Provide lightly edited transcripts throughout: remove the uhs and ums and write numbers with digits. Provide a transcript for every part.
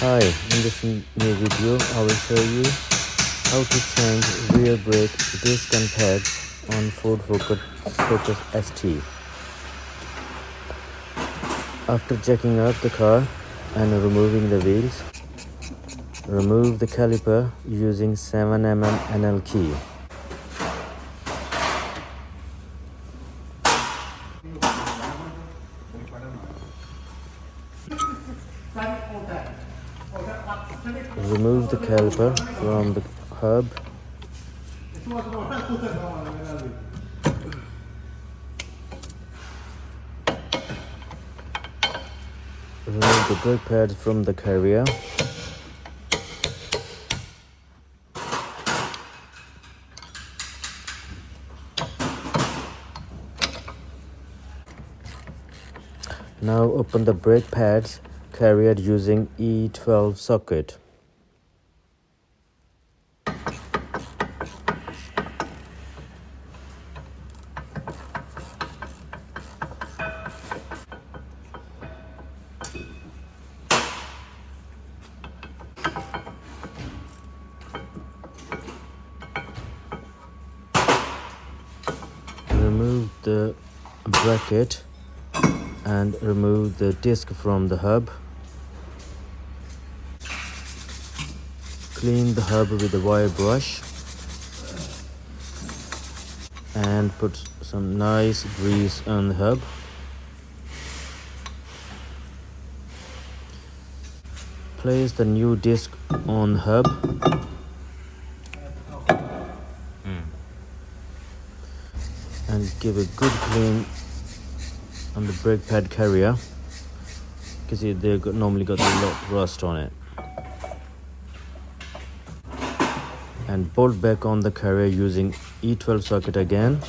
Hi, in this new video I will show you how to change rear brake disc and pads on Ford Focus ST. After jacking up the car and removing the wheels, remove the caliper using 7mm NL key. Remove the caliper from the hub. Remove the brake pads from the carrier. Now open the brake pads carrier using E12 socket. Remove the bracket and remove the disc from the hub. Clean the hub with a wire brush and put some nice grease on the hub. Place the new disc on the hub. And give a good clean on the brake pad carrier, because they've normally got a lot of rust on it. And bolt back on the carrier using E12 socket again.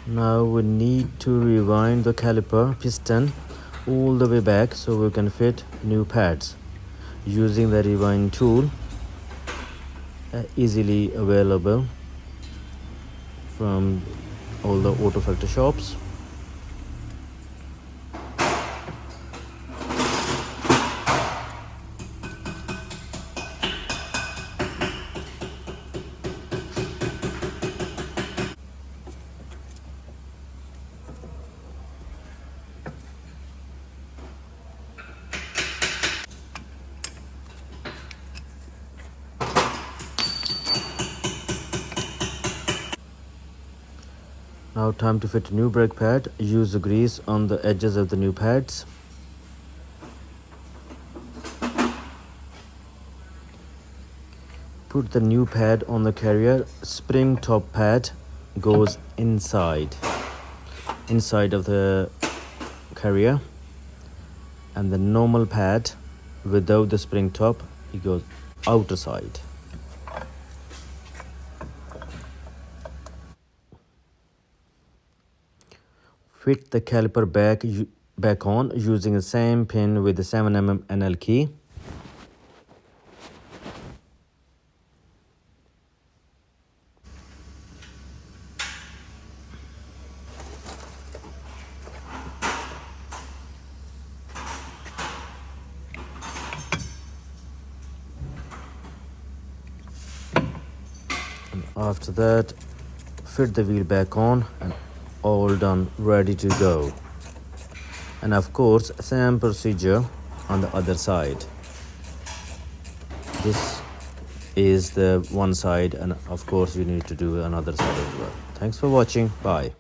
Now we need to rewind the caliper piston all the way back so we can fit new pads using the rewind tool, easily available from all the auto factory shops. Now time to fit a new brake pad. Use the grease on the edges of the new pads. Put the new pad on the carrier. Spring top pad goes inside of the carrier, and the normal pad without the spring top, it goes outer side. Fit the caliper back on using the same pin with the 7mm NL key. And after that, fit the wheel back on, and all done, ready to go. And of course, same procedure on the other side. This is the one side, and of course you need to do another side as well. Thanks for watching. Bye.